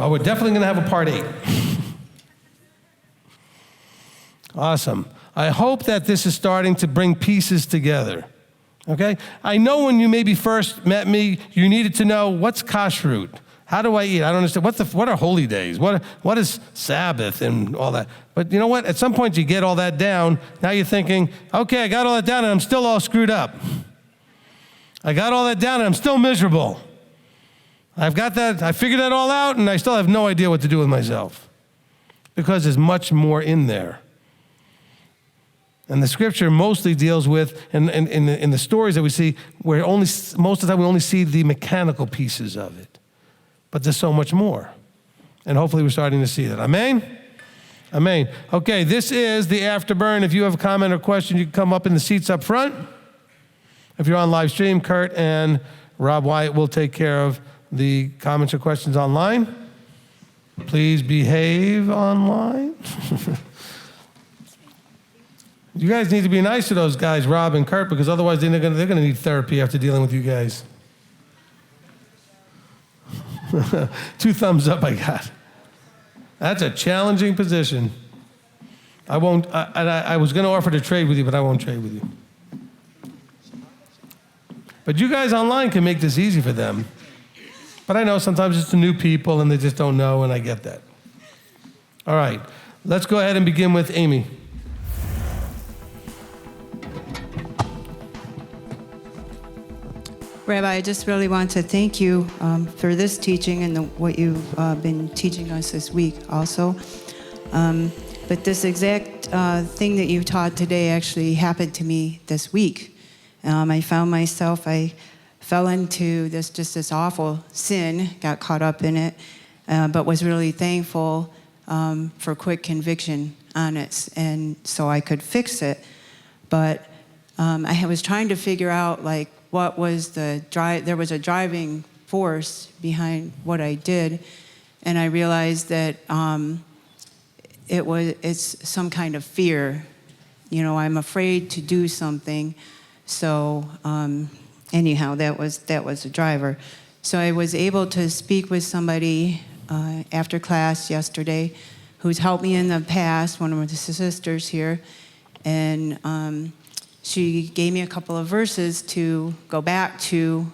Well, we're definitely going to have a part 8. Awesome. I hope that this is starting to bring pieces together. Okay? I know when you maybe first met me, you needed to know, what's kashrut? How do I eat? I don't understand. What are holy days? What is Sabbath and all that? But you know what? At some point you get all that down. Now you're thinking, okay, I got all that down and I'm still all screwed up. I got all that down and I'm still miserable. I've got that, I figured that all out and I still have no idea what to do with myself. Because there's much more in there. And the scripture mostly deals with, and in the stories that we see, where most of the time we only see the mechanical pieces of it. But there's so much more. And hopefully we're starting to see that. Amen? Amen. Okay, this is the Afterburn. If you have a comment or question, you can come up in the seats up front. If you're on live stream, Kurt and Rob Wyatt will take care of the comments or questions online. Please behave online. You guys need to be nice to those guys, Rob and Kurt, because otherwise they're going to need therapy after dealing with you guys. 2 thumbs up I got. That's a challenging position. I was going to offer to trade with you, but I won't trade with you. But you guys online can make this easy for them. But I know sometimes it's the new people and they just don't know, and I get that. All right, let's go ahead and begin with Amy. Rabbi, I just really want to thank you for this teaching and what you've been teaching us this week also. But this exact thing that you taught today actually happened to me this week. I found myself, I fell into this awful sin, got caught up in it, but was really thankful for quick conviction on it, and so I could fix it. But I was trying to figure out, like, what was there was a driving force behind what I did, and I realized that it's some kind of fear. You know, I'm afraid to do something, so anyhow, that was the driver. So I was able to speak with somebody after class yesterday who's helped me in the past, one of the sisters here, and she gave me a couple of verses to go back to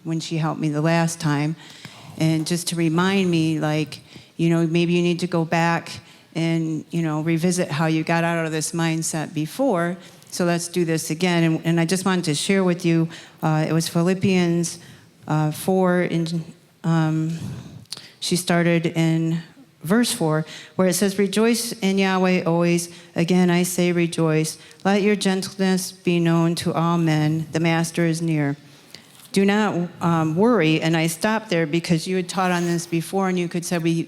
when she helped me the last time, and just to remind me, like, you know, maybe you need to go back and, you know, revisit how you got out of this mindset before. So let's do this again. And I just wanted to share with you, it was Philippians 4, and she started in verse 4, where it says, "Rejoice in Yahweh always. Again, I say rejoice. Let your gentleness be known to all men. The master is near. Do not worry." And I stopped there because you had taught on this before, and you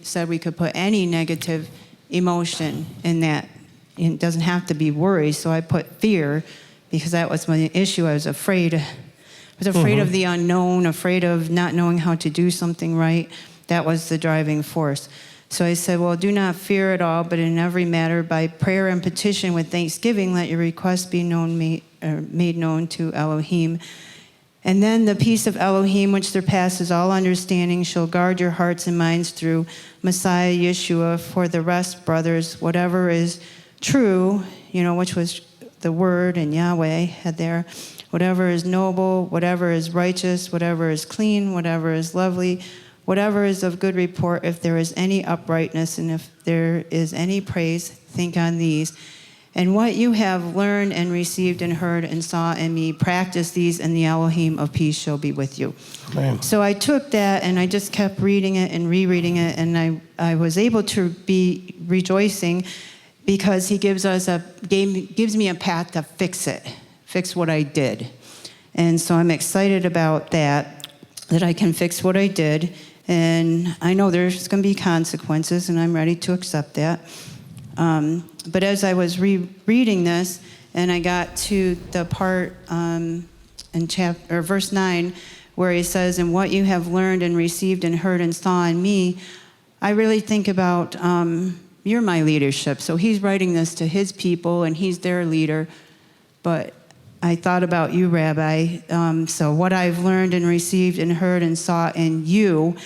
said we could put any negative emotion in that. It doesn't have to be worry. So I put fear, because that was my issue. I was afraid. Of the unknown, afraid of not knowing how to do something right. That was the driving force. So I said, well, do not fear at all, but in every matter, by prayer and petition with thanksgiving, let your requests be made known to Elohim. And then the peace of Elohim, which surpasses all understanding, shall guard your hearts and minds through Messiah Yeshua. For the rest, brothers, whatever is true, you know, which was the word, and Yahweh had there, whatever is noble, whatever is righteous, whatever is clean, whatever is lovely, whatever is of good report, if there is any uprightness and if there is any praise, think on these. And what you have learned and received and heard and saw in me, practice these, and the Elohim of peace shall be with you. Amen. So I took that and I just kept reading it and rereading it, and I was able to be rejoicing because he gives me a path to fix what I did. And so I'm excited about that I can fix what I did. And I know there's going to be consequences, and I'm ready to accept that. But as I was rereading this, and I got to the part in verse 9, where he says, "And what you have learned and received and heard and saw in me," I really think about you're my leadership. So he's writing this to his people, and he's their leader. But I thought about you, Rabbi. So what I've learned and received and heard and saw in you,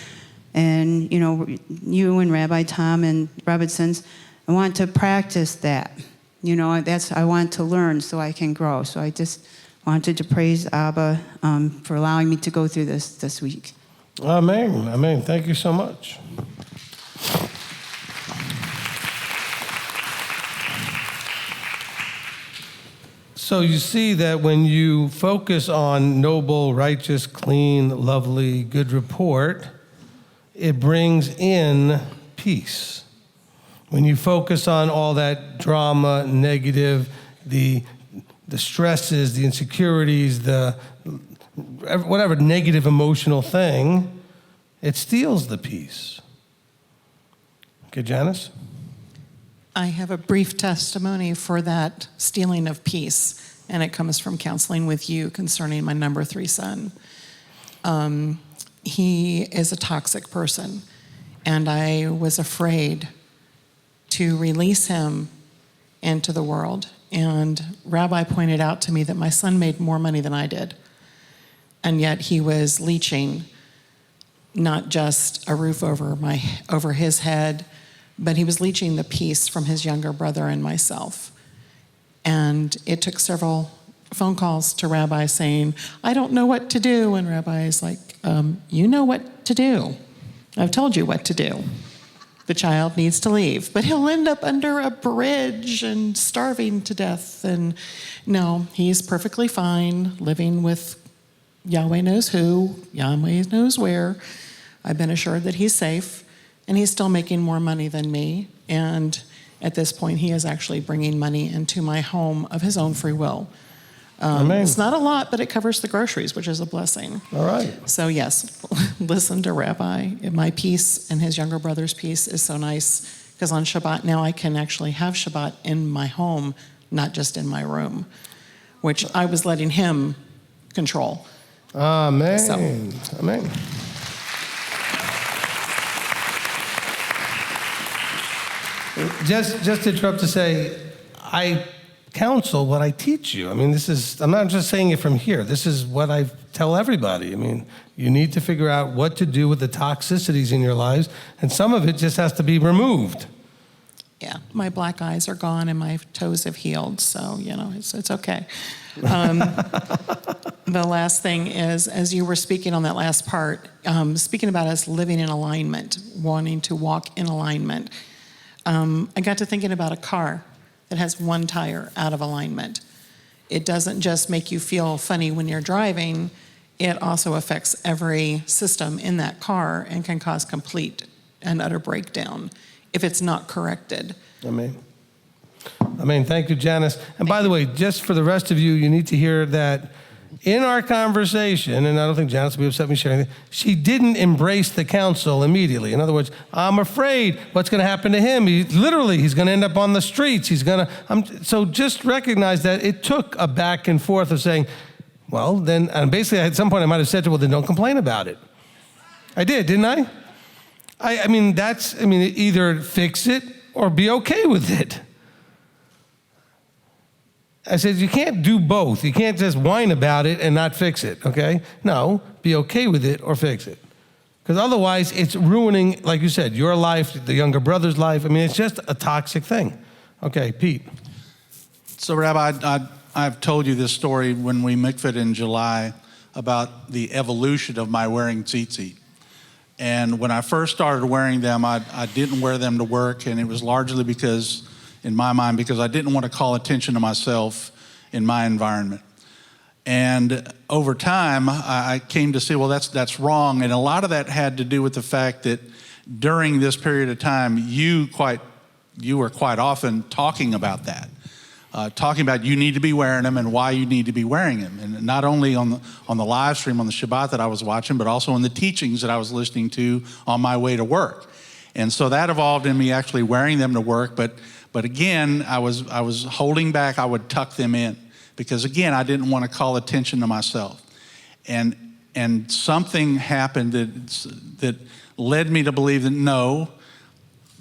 And, you know, you and Rabbi Tom and Robertson's, I want to practice that. You know, I want to learn so I can grow. So I just wanted to praise Abba for allowing me to go through this week. Amen. Amen. Thank you so much. So you see that when you focus on noble, righteous, clean, lovely, good report, it brings in peace. When you focus on all that drama, negative, the stresses, the insecurities, whatever negative emotional thing, it steals the peace. Okay, Janice? I have a brief testimony for that stealing of peace, and it comes from counseling with you concerning my number 3 son. He is a toxic person, and I was afraid to release him into the world. And Rabbi pointed out to me that my son made more money than I did, and yet he was leeching not just a roof over his head, but he was leeching the peace from his younger brother and myself. And it took several phone calls to Rabbi saying, I don't know what to do. And Rabbi is like, you know what to do. I've told you what to do. The child needs to leave, but he'll end up under a bridge and starving to death. And no, he's perfectly fine living with Yahweh knows who, Yahweh knows where. I've been assured that he's safe, and he's still making more money than me. And at this point, he is actually bringing money into my home of his own free will. It's not a lot, but it covers the groceries, which is a blessing. All right. So yes, listen to Rabbi. My peace and his younger brother's peace is so nice, because on Shabbat now I can actually have Shabbat in my home, not just in my room, which I was letting him control. Amen. So. Amen. Just to interrupt to say, I counsel what I teach you. I mean, I'm not just saying it from here. This is what I tell everybody. I mean, you need to figure out what to do with the toxicities in your lives, and some of it just has to be removed. Yeah, my black eyes are gone and my toes have healed, so, you know, it's okay. The last thing is, as you were speaking on that last part, speaking about us living in alignment, wanting to walk in alignment, I got to thinking about a car that has one tire out of alignment. It doesn't just make you feel funny when you're driving, it also affects every system in that car and can cause complete and utter breakdown if it's not corrected. Amen. Thank you, Janice. And by the way, just for the rest of you, you need to hear that in our conversation, and I don't think Janice will be upset with me sharing it, she didn't embrace the counsel immediately. In other words, I'm afraid what's going to happen to him. He's going to end up on the streets. So just recognize that it took a back and forth of saying, well, then, and basically at some point I might have said to her, well, then don't complain about it. I did, didn't I? I mean, either fix it or be okay with it. I said, you can't do both. You can't just whine about it and not fix it, okay? No, be okay with it or fix it. Because otherwise, it's ruining, like you said, your life, the younger brother's life. I mean, it's just a toxic thing. Okay, Pete. So, Rabbi, I've told you this story when we mikvah'd in July about the evolution of my wearing tzitzit. And when I first started wearing them, I didn't wear them to work, and it was largely because, in my mind, because I didn't want to call attention to myself in my environment. And over time, I came to see, well, that's wrong. And a lot of that had to do with the fact that during this period of time, you were quite often talking about that. Talking about you need to be wearing them and why you need to be wearing them. And not only on the live stream on the Shabbat that I was watching, but also in the teachings that I was listening to on my way to work. And so that evolved in me actually wearing them to work. But again, I was holding back. I would tuck them in because, again, I didn't want to call attention to myself. And something happened that led me to believe that no,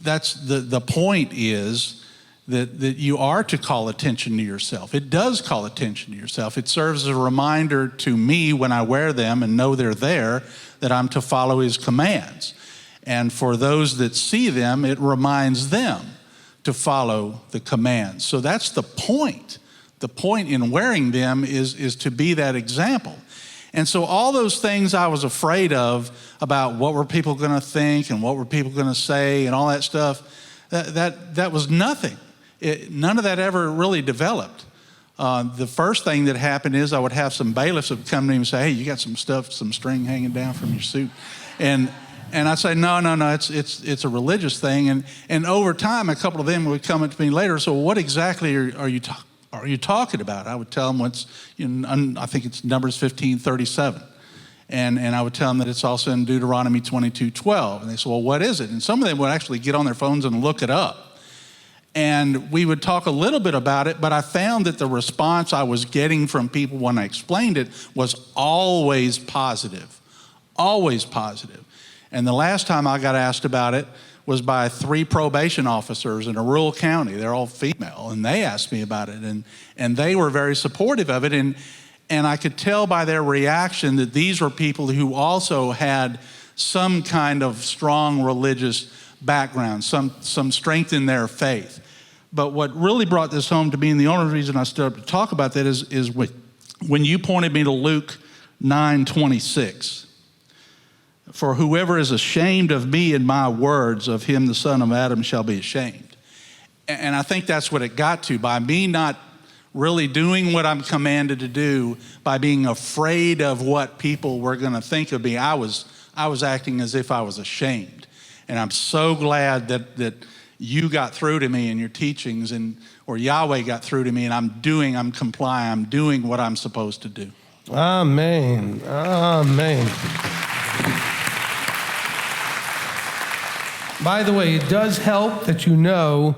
that's the point is that you are to call attention to yourself. It does call attention to yourself. It serves as a reminder to me when I wear them and know they're there that I'm to follow his commands. And for those that see them, it reminds them to follow the commands. So that's the point. The point in wearing them is to be that example. And so all those things I was afraid of about what were people going to think and what were people going to say and all that stuff, that was nothing. None of that ever really developed. The first thing that happened is I would have some bailiffs that would come to me and say, hey, you got some string hanging down from your suit. And I'd say, no, it's a religious thing. And over time, a couple of them would come up to me later, so what exactly are you talking about? I would tell them I think it's Numbers 15:37. And I would tell them that it's also in Deuteronomy 22:12. And they said, well, what is it? And some of them would actually get on their phones and look it up. And we would talk a little bit about it, but I found that the response I was getting from people when I explained it was always positive, always positive. And the last time I got asked about it was by 3 probation officers in a rural county. They're all female, and they asked me about it, and they were very supportive of it. And I could tell by their reaction that these were people who also had some kind of strong religious background, some strength in their faith. But what really brought this home to me, and the only reason I stood up to talk about that is when you pointed me to Luke 9:26. For whoever is ashamed of me and my words, of him the son of Adam shall be ashamed. And I think that's what it got to. By me not really doing what I'm commanded to do, by being afraid of what people were going to think of me, I was acting as if I was ashamed. And I'm so glad that you got through to me in your teachings, or Yahweh got through to me, and I'm complying, I'm doing what I'm supposed to do. Amen. Amen. By the way, it does help that you know,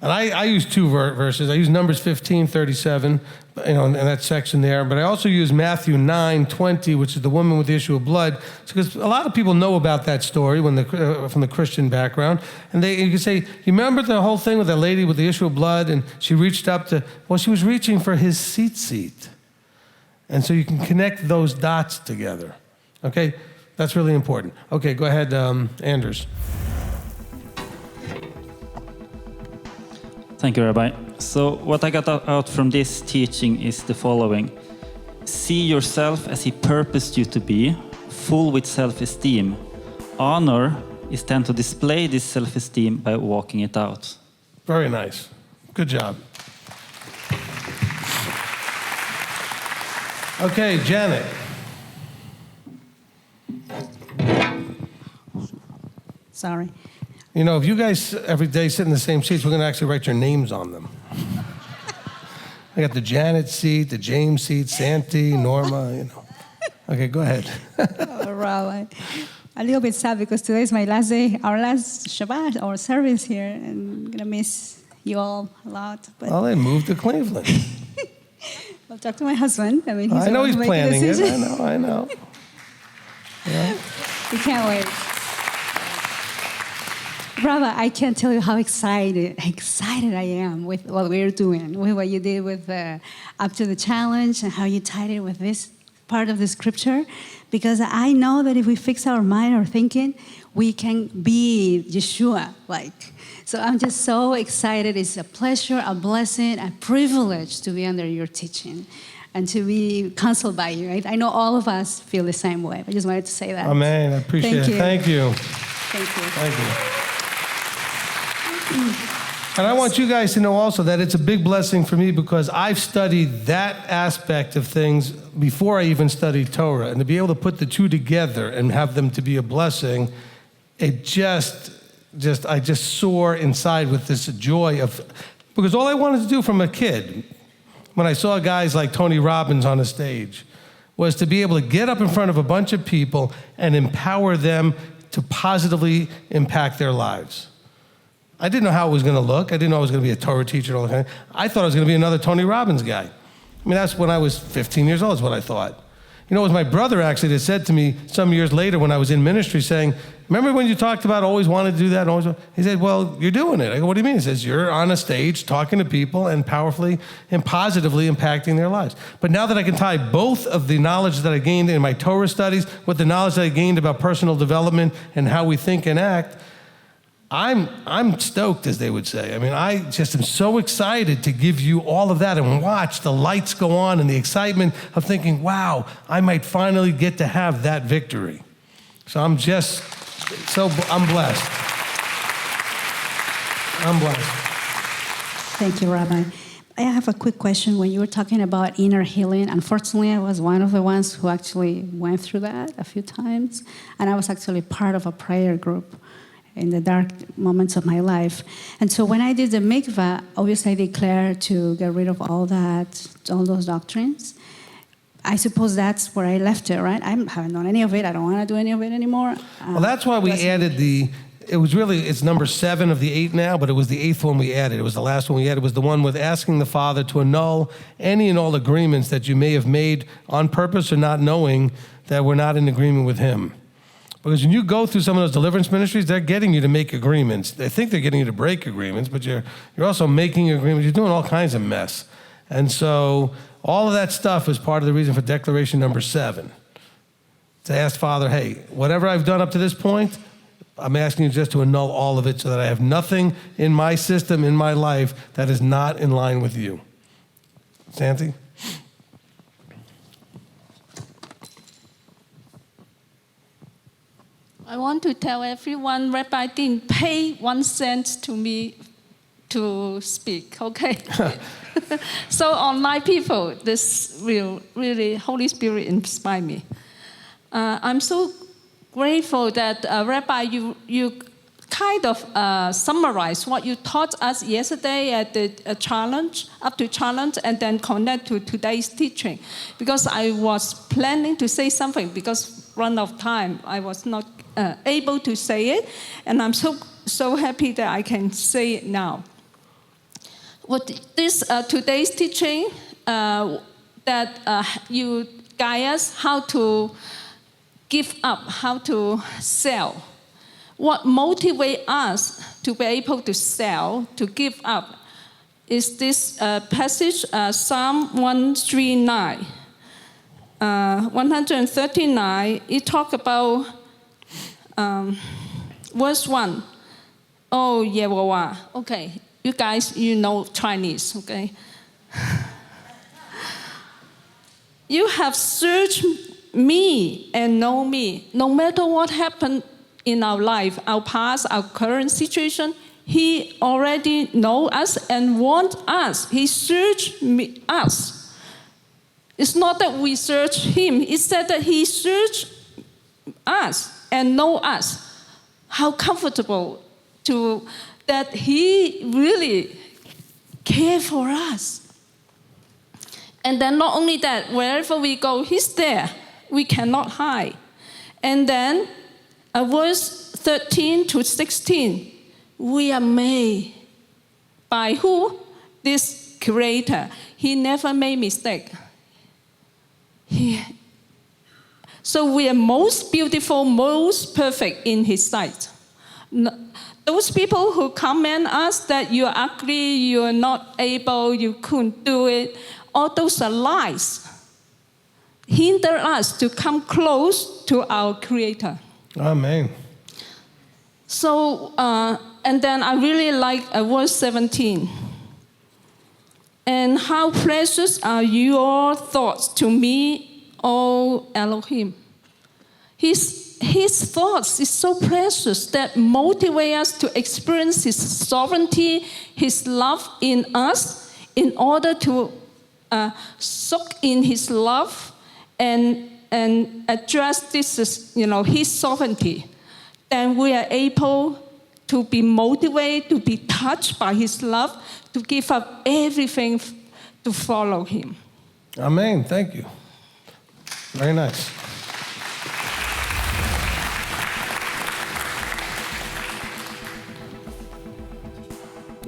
and I use 2 verses. I use Numbers 15:37, in that section there, but I also use Matthew 9:20, which is the woman with the issue of blood, because a lot of people know about that story from the Christian background, and you can say, you remember the whole thing with that lady with the issue of blood, and she reached up she was reaching for his tzitzit, and so you can connect those dots together. Okay, that's really important. Okay, go ahead, Anders. Thank you, Rabbi. So what I got out from this teaching is the following. See yourself as he purposed you to be, full with self-esteem. Honor is then to display this self-esteem by walking it out. Very nice. Good job. Okay, Janet. Sorry. You know, if you guys every day sit in the same seats, we're going to actually write your names on them. I got the Janet seat, the James seat, Santi, Norma, Okay, go ahead. Rabbi, a little bit sad because today is my last day, our last Shabbat, our service here, and I'm going to miss you all a lot. But Well, then move to Cleveland. I'll talk to my husband. I mean, I know he's planning it. decision. I know. Yeah. We can't wait. Rabbi, I can't tell you how excited I am with what we're doing, with what you did with Up to the Challenge and how you tied it with this part of the scripture, because I know that if we fix our mind or thinking, we can be Yeshua like. So I'm just so excited. It's a pleasure, a blessing, a privilege to be under your teaching and to be counseled by you. Right? I know all of us feel the same way. I just wanted to say that. Amen. I appreciate it. Thank you. Thank you. Thank you. And I want you guys to know also that it's a big blessing for me because I've studied that aspect of things before I even studied Torah. And to be able to put the two together and have them to be a blessing, I just soar inside with this joy of, because all I wanted to do from a kid, when I saw guys like Tony Robbins on a stage, was to be able to get up in front of a bunch of people and empower them to positively impact their lives. I didn't know how it was going to look. I didn't know I was going to be a Torah teacher and all that kind of. I thought I was going to be another Tony Robbins guy. I mean, that's when I was 15 years old is what I thought. You know, it was my brother actually that said to me some years later when I was in ministry saying, remember when you talked about always wanted to do that? He said, well, you're doing it. I go, what do you mean? He says, you're on a stage talking to people and powerfully and positively impacting their lives. But now that I can tie both of the knowledge that I gained in my Torah studies with the knowledge that I gained about personal development and how we think and act, I'm stoked, as they would say. I mean, I just am so excited to give you all of that and watch the lights go on and the excitement of thinking, wow, I might finally get to have that victory. So I'm blessed. I'm blessed. Thank you, Rabbi. I have a quick question. When you were talking about inner healing, unfortunately, I was one of the ones who actually went through that a few times, and I was actually part of a prayer group in the dark moments of my life. And so when I did the mikvah, obviously I declared to get rid of all those doctrines. I suppose that's where I left it, right? I haven't done any of it. I don't want to do any of it anymore. Well, that's why we added it's number 7 of the 8 now, but it was the 8th one we added. It was the last one we added. It was the one with asking the Father to annul any and all agreements that you may have made on purpose or not knowing that we're not in agreement with Him. Because when you go through some of those deliverance ministries, they're getting you to make agreements. They think they're getting you to break agreements, but you're also making agreements. You're doing all kinds of mess. And so all of that stuff is part of the reason for declaration number 7. To ask Father, hey, whatever I've done up to this point, I'm asking you just to annul all of it so that I have nothing in my system, in my life, that is not in line with you. Santi? I want to tell everyone, Rabbi didn't pay 1 cent to me to speak, okay? So online people, this will really, Holy Spirit inspire me. I'm so grateful that, Rabbi, you kind of summarize what you taught us yesterday at the challenge, and then connect to today's teaching. Because I was planning to say something, because run of time, I was not able to say it, and I'm so happy that I can say it now. What this today's teaching that you guide us how to give up, how to sell. What motivates us to be able to sell, to give up, is this passage, Psalm 139. 139, it talks about verse 1. Oh, Yehovah. Okay, you guys, you know Chinese, okay? You have searched me and know me. No matter what happened in our life, our past, our current situation, He already knows us and wants us. He searched us. It's not that we search Him. It's that He searched us and know us. How comfortable that He really cares for us. And then not only that, wherever we go, He's there. We cannot hide. And then verse 13 to 16, we are made by who? This Creator. He never made mistake. So we are most beautiful, most perfect in His sight. Those people who comment us that you're ugly, you're not able, you couldn't do it, all those are lies. Hinder us to come close to our Creator. Amen. So, and then I really like verse 17. And how precious are your thoughts to me, O Elohim. His thoughts is so precious that motivate us to experience His sovereignty, His love in us, in order to soak in His love and address this, His sovereignty. Then we are able to be motivated, to be touched by His love, to give up everything to follow Him. Amen. Thank you. Very nice.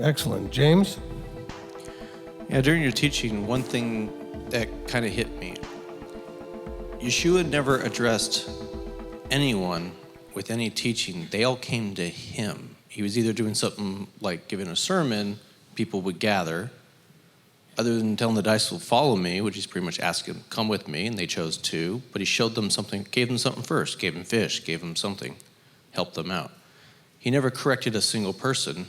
Excellent. James? Yeah, during your teaching, one thing that kind of hit me, Yeshua never addressed anyone with any teaching. They all came to him. He was either doing something like giving a sermon, people would gather, other than telling the disciples, follow me, which he's pretty much asking, come with me, and they chose to, but he showed them something, gave them something first, gave them fish, gave them something, helped them out. He never corrected a single person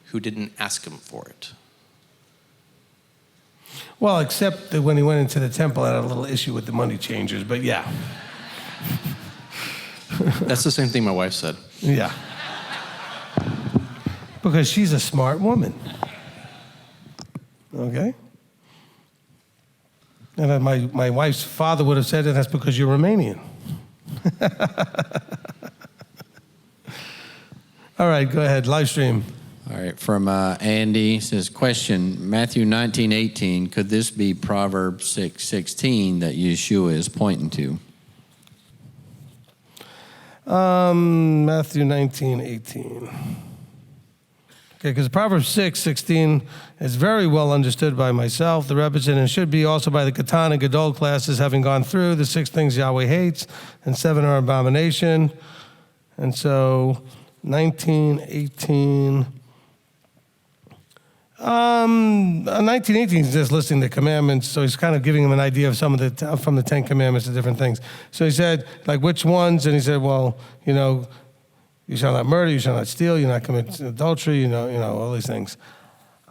who didn't ask him for it. Well, except that when he went into the temple, I had a little issue with the money changers, but yeah. That's the same thing my wife said. Yeah. Because she's a smart woman. Okay? And my wife's father would have said that that's because you're Romanian. All right, go ahead, live stream. All right, from Andy says, question, Matthew 19:18, could this be Proverbs 6:16 that Yeshua is pointing to? Matthew 19:18. Okay, because Proverbs 6:16 is very well understood by myself, the Rebbetzin, and should be also by the Katan and Gadol classes, having gone through the 6 things Yahweh hates, and 7 are abomination. And so, 19:18. 19:18 is just listing the commandments, so he's kind of giving them an idea of some of the from the 10 commandments, the different things. So he said, like, which ones? And he said, well, you know, you shall not murder, you shall not steal, you not commit adultery, you know, all these things.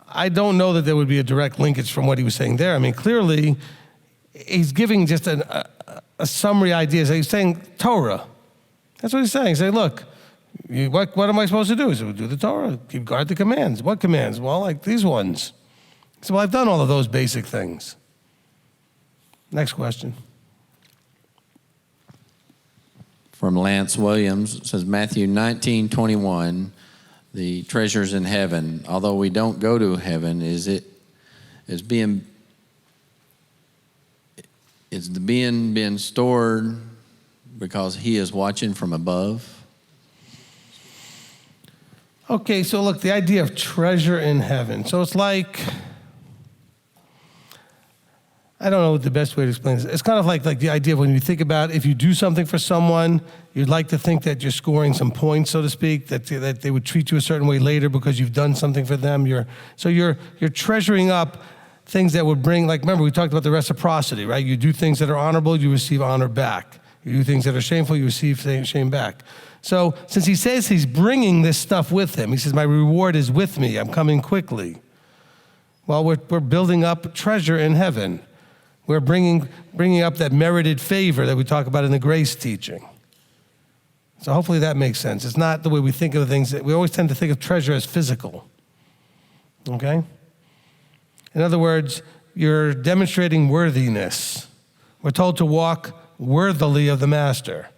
I don't know that there would be a direct linkage from what he was saying there. I mean, clearly, he's giving just a summary idea. So he's saying Torah. That's what he's saying. He's saying, look, what am I supposed to do? He said, do the Torah, keep guard the commands. What commands? Well, like these ones. He said, well, I've done all of those basic things. Next question. From Lance Williams, it says Matthew 19:21, the treasures in heaven. Although we don't go to heaven, is the being being stored because he is watching from above? Okay, so look, the idea of treasure in heaven. So it's like, I don't know what the best way to explain this. It's kind of like the idea of when you think about if you do something for someone, you'd like to think that you're scoring some points, so to speak, that they would treat you a certain way later because you've done something for them. You're treasuring up things that would bring, like, remember we talked about the reciprocity, right? You do things that are honorable, you receive honor back. You do things that are shameful, you receive shame back. So since he says he's bringing this stuff with him, he says, my reward is with me, I'm coming quickly. Well, we're building up treasure in heaven. We're bringing up that merited favor that we talk about in the grace teaching. So hopefully that makes sense. It's not the way we think of things. We always tend to think of treasure as physical, okay? In other words, you're demonstrating worthiness. We're told to walk worthily of the master.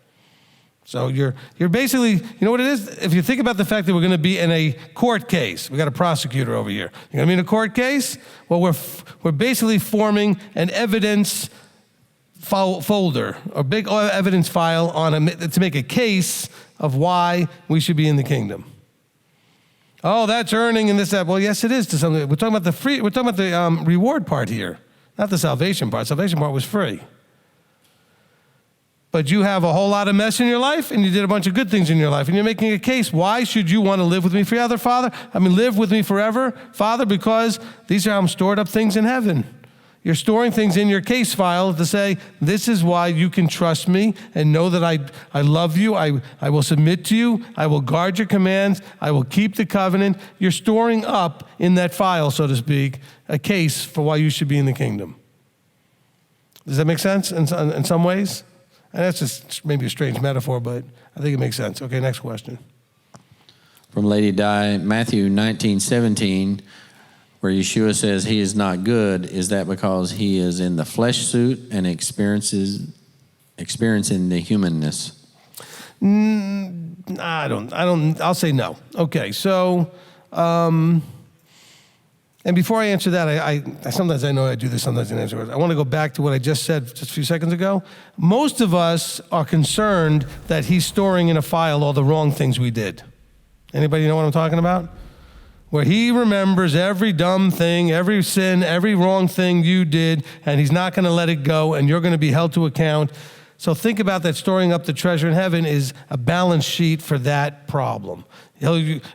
So you're basically, you know what it is? If you think about the fact that we're going to be in a court case, we got a prosecutor over here. You're going to be in a court case? Well, we're basically forming an evidence folder, a big evidence file to make a case of why we should be in the kingdom. Oh, that's earning and this, that. Well, yes, it is to something. We're talking about the reward part here, not the salvation part. Salvation part was free. But you have a whole lot of mess in your life, and you did a bunch of good things in your life, and you're making a case. Why should you want to live with me forever, Father? Live with me forever, Father, because these are how I'm stored up things in heaven. You're storing things in your case file to say, this is why you can trust me and know that I love you, I will submit to you, I will guard your commands, I will keep the covenant. You're storing up in that file, so to speak, a case for why you should be in the kingdom. Does that make sense in some ways? And that's just maybe a strange metaphor, but I think it makes sense. Okay, next question. From Lady Di, Matthew 19:17, where Yeshua says he is not good, is that because he is in the flesh suit and experiencing the humanness? I'll say no. Okay, so, and before I answer that, I sometimes I know I do this, sometimes I answer it. I want to go back to what I just said just a few seconds ago. Most of us are concerned that he's storing in a file all the wrong things we did. Anybody know what I'm talking about? where he remembers every dumb thing, every sin, every wrong thing you did, and he's not going to let it go, and you're going to be held to account. So think about that storing up the treasure in heaven is a balance sheet for that problem.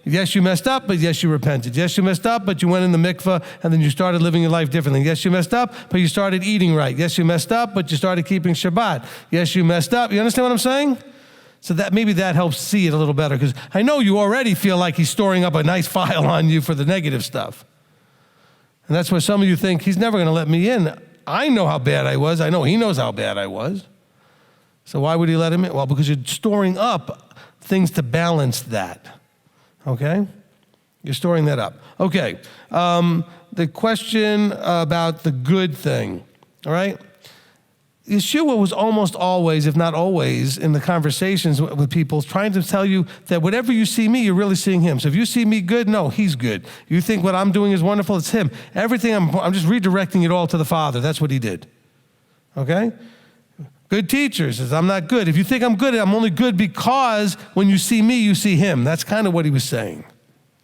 Yes, you messed up, but yes, you repented. Yes, you messed up, but you went in the mikveh, and then you started living your life differently. Yes, you messed up, but you started eating right. Yes, you messed up, but you started keeping Shabbat. Yes, you messed up. You understand what I'm saying? So that maybe that helps see it a little better, because I know you already feel like he's storing up a nice file on you for the negative stuff. And that's where some of you think, he's never going to let me in. I know how bad I was. I know he knows how bad I was. So why would he let him in? Well, because you're storing up things to balance that. Okay? You're storing that up. Okay. The question about the good thing. All right? Yeshua was almost always, if not always, in the conversations with people, trying to tell you that whatever you see me, you're really seeing him. So if you see me good, no, he's good. You think what I'm doing is wonderful, it's him. Everything, I'm just redirecting it all to the Father. That's what he did. Okay? Good teacher says, I'm not good. If you think I'm good, I'm only good because when you see me, you see him. That's kind of what he was saying.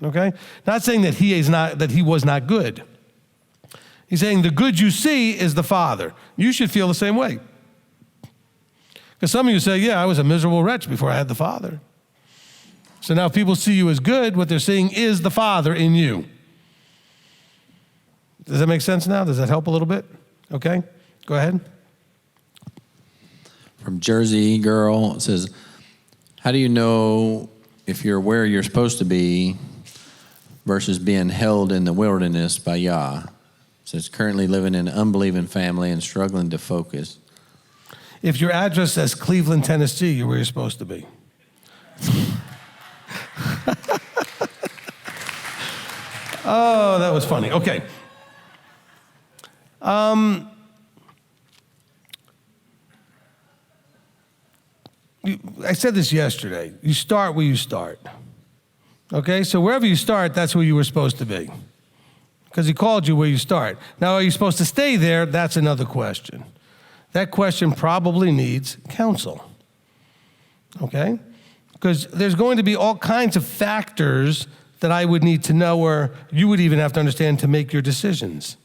Okay? Not saying that he was not good. He's saying the good you see is the Father. You should feel the same way. Because some of you say, yeah, I was a miserable wretch before I had the Father. So now if people see you as good, what they're seeing is the Father in you. Does that make sense now? Does that help a little bit? Okay, go ahead. From Jersey Girl, it says, how do you know if you're where you're supposed to be versus being held in the wilderness by Yah? It says, currently living in an unbelieving family and struggling to focus. If your address says Cleveland, Tennessee, you're where you're supposed to be. Oh, that was funny. Okay. I said this yesterday. You start where you start. Okay? So wherever you start, that's where you were supposed to be. Because he called you where you start. Now, are you supposed to stay there? That's another question. That question probably needs counsel. Okay? Because there's going to be all kinds of factors that I would need to know, or you would even have to understand to make your decisions.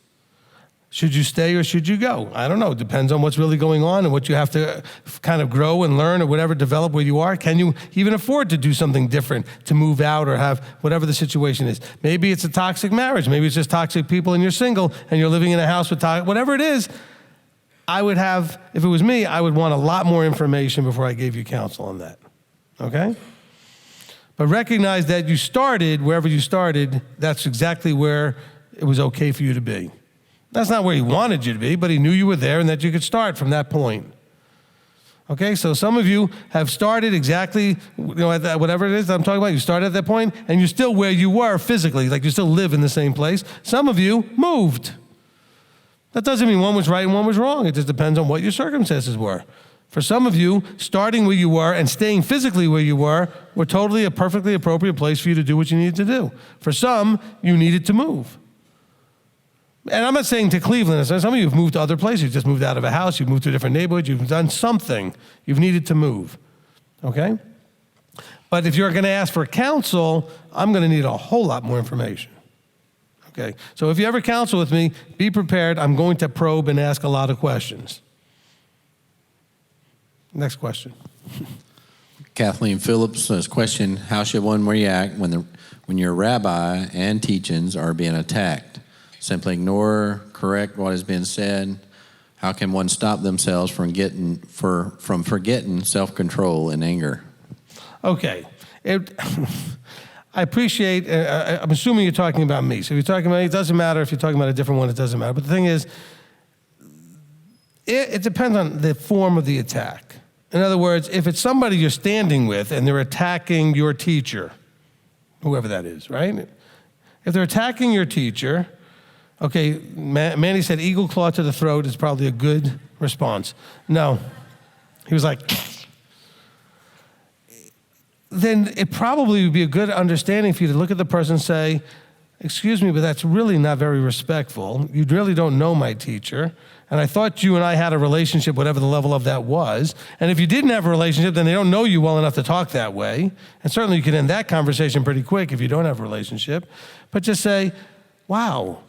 Should you stay or should you go? I don't know. It depends on what's really going on and what you have to kind of grow and learn or whatever, develop where you are. Can you even afford to do something different, to move out or have whatever the situation is? Maybe it's a toxic marriage. Maybe it's just toxic people and you're single and you're living in a house with toxic, whatever it is. I would have, if it was me, I would want a lot more information before I gave you counsel on that. Okay? But recognize that you started, wherever you started, that's exactly where it was okay for you to be. That's not where he wanted you to be, but he knew you were there and that you could start from that point. Okay, so some of you have started exactly, at that, whatever it is I'm talking about, you started at that point and you're still where you were physically, like you still live in the same place. Some of you moved. That doesn't mean one was right and one was wrong. It just depends on what your circumstances were. For some of you, starting where you were and staying physically where you were totally a perfectly appropriate place for you to do what you needed to do. For some, you needed to move. And I'm not saying to Cleveland, some of you have moved to other places. You've just moved out of a house, you've moved to a different neighborhood, you've done something. You've needed to move, okay? But if you're gonna ask for counsel, I'm gonna need a whole lot more information, okay? So if you ever counsel with me, be prepared. I'm going to probe and ask a lot of questions. Next question. Kathleen Phillips' question, how should one react when your rabbi and teachings are being attacked? Simply ignore, correct what has been said. How can one stop themselves from forgetting self-control and anger? Okay. I appreciate, I'm assuming you're talking about me. So if you're talking about me, it doesn't matter. If you're talking about a different one, it doesn't matter. But the thing is, it depends on the form of the attack. In other words, if it's somebody you're standing with and they're attacking your teacher, whoever that is, right? If they're attacking your teacher, okay, Manny said eagle claw to the throat is probably a good response. No. He was like, then it probably would be a good understanding for you to look at the person and say, excuse me, but that's really not very respectful. You really don't know my teacher. And I thought you and I had a relationship, whatever the level of that was. And if you didn't have a relationship, then they don't know you well enough to talk that way. And certainly you can end that conversation pretty quick if you don't have a relationship. But just say, wow,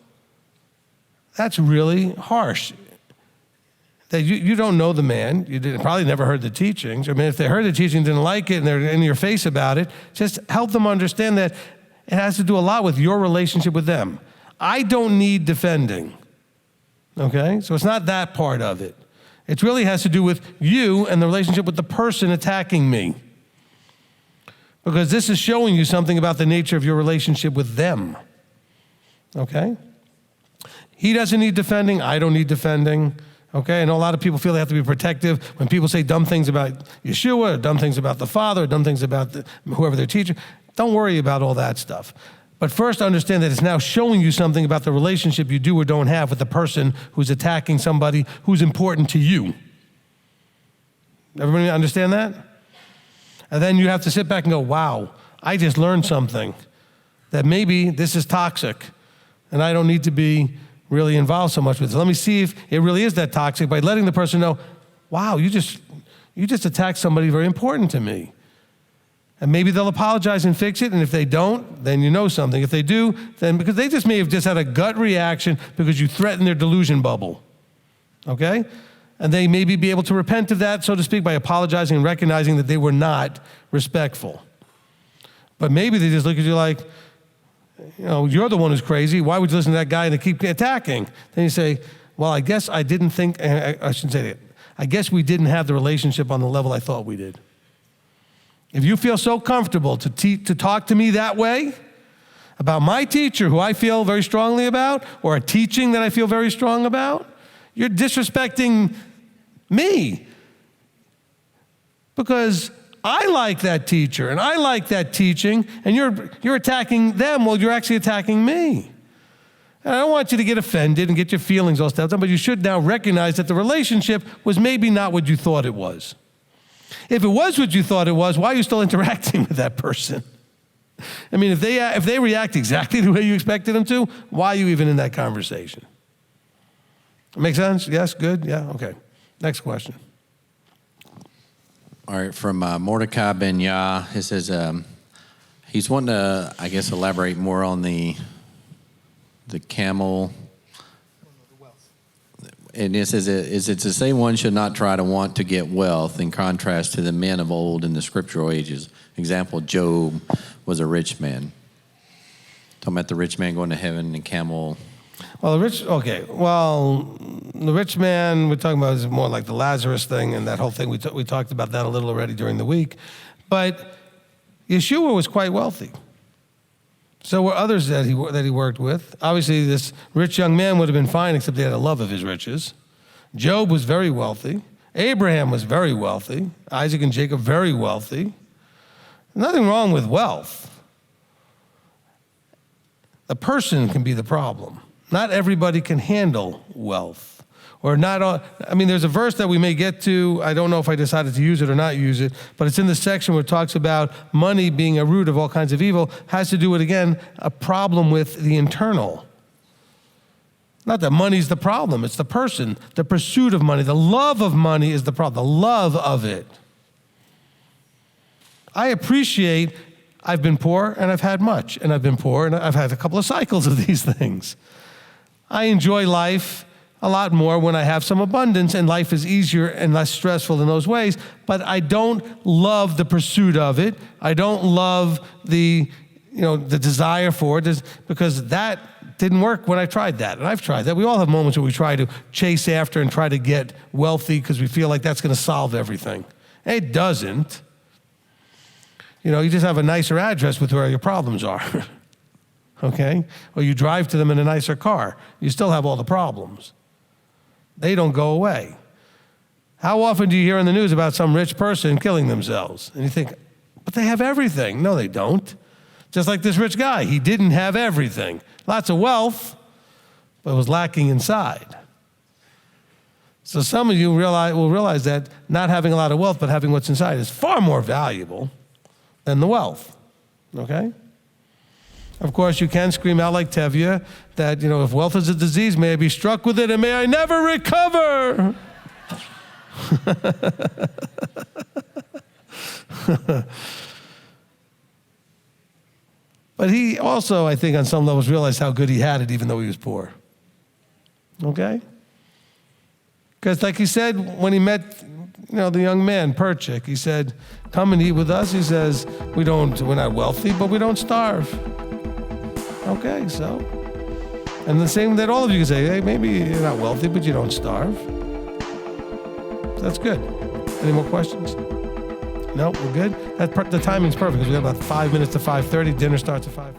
that's really harsh. That you don't know the man. You probably never heard the teachings. I mean, if they heard the teaching, didn't like it, and they're in your face about it, just help them understand that it has to do a lot with your relationship with them. I don't need defending. Okay? So it's not that part of it. It really has to do with you and the relationship with the person attacking me. Because this is showing you something about the nature of your relationship with them. Okay? He doesn't need defending. I don't need defending. Okay? I know a lot of people feel they have to be protective when people say dumb things about Yeshua, or dumb things about the Father, or dumb things about whoever they're teaching. Don't worry about all that stuff. But first understand that it's now showing you something about the relationship you do or don't have with the person who's attacking somebody who's important to you. Everybody understand that? And then you have to sit back and go, wow, I just learned something. That maybe this is toxic and I don't need to be really involved so much with it. So let me see if it really is that toxic by letting the person know, wow, you just attacked somebody very important to me. And maybe they'll apologize and fix it, and if they don't, then you know something. If they do, then because they just may have just had a gut reaction because you threatened their delusion bubble, okay? And they maybe be able to repent of that, so to speak, by apologizing and recognizing that they were not respectful. But maybe they just look at you like, you know, you're the one who's crazy. Why would you listen to that guy and keep attacking? Then you say, well, I guess I didn't think, I shouldn't say that. I guess we didn't have the relationship on the level I thought we did. If you feel so comfortable to talk to me that way about my teacher who I feel very strongly about, or a teaching that I feel very strong about, you're disrespecting me. Because I like that teacher and I like that teaching, and you're attacking them while you're actually attacking me. And I don't want you to get offended and get your feelings all stepped up, but you should now recognize that the relationship was maybe not what you thought it was. If it was what you thought it was, why are you still interacting with that person? I mean, if they react exactly the way you expected them to, why are you even in that conversation? Make sense? Yes? Good? Yeah? Okay. Next question. All right, from Mordecai Ben Yah, it says he's wanting to, I guess, elaborate more on the camel. And it says, is it to say one should not try to want to get wealth in contrast to the men of old in the scriptural ages? Example, Job was a rich man. Talking about the rich man going to heaven and the camel. Well, the rich man we're talking about is more like the Lazarus thing and that whole thing. We talked about that a little already during the week. But Yeshua was quite wealthy. So were others that he worked with. Obviously, this rich young man would have been fine, except he had a love of his riches. Job was very wealthy. Abraham was very wealthy. Isaac and Jacob, very wealthy. Nothing wrong with wealth. The person can be the problem. Not everybody can handle wealth. Or not all, I mean, there's a verse that we may get to. I don't know if I decided to use it or not use it, but it's in the section where it talks about money being a root of all kinds of evil. Has to do with, again, a problem with the internal. Not that money's the problem, it's the person, the pursuit of money. The love of money is the problem, the love of it. I appreciate I've been poor and I've had much, and I've been poor and I've had a couple of cycles of these things. I enjoy life a lot more when I have some abundance and life is easier and less stressful in those ways, but I don't love the pursuit of it. I don't love the desire for it, because that didn't work when I tried that. And I've tried that. We all have moments where we try to chase after and try to get wealthy because we feel like that's going to solve everything. It doesn't. You just have a nicer address with where your problems are. Okay? Or you drive to them in a nicer car. You still have all the problems. They don't go away. How often do you hear in the news about some rich person killing themselves? And you think, but they have everything. No, they don't. Just like this rich guy. He didn't have everything. Lots of wealth, but it was lacking inside. So some of you will realize that not having a lot of wealth, but having what's inside is far more valuable than the wealth. Okay? Of course, you can scream out like Tevye that, if wealth is a disease, may I be struck with it and may I never recover. But he also, I think, on some levels realized how good he had it, even though he was poor. Okay? Because like he said when he met, the young man, Perchik, he said, come and eat with us. He says, we're not wealthy, but we don't starve. Okay, so. And the same that all of you can say, hey, maybe you're not wealthy, but you don't starve. That's good. Any more questions? No, we're good? The timing's perfect because we got about 5 minutes to 5:30. Dinner starts at 5:30.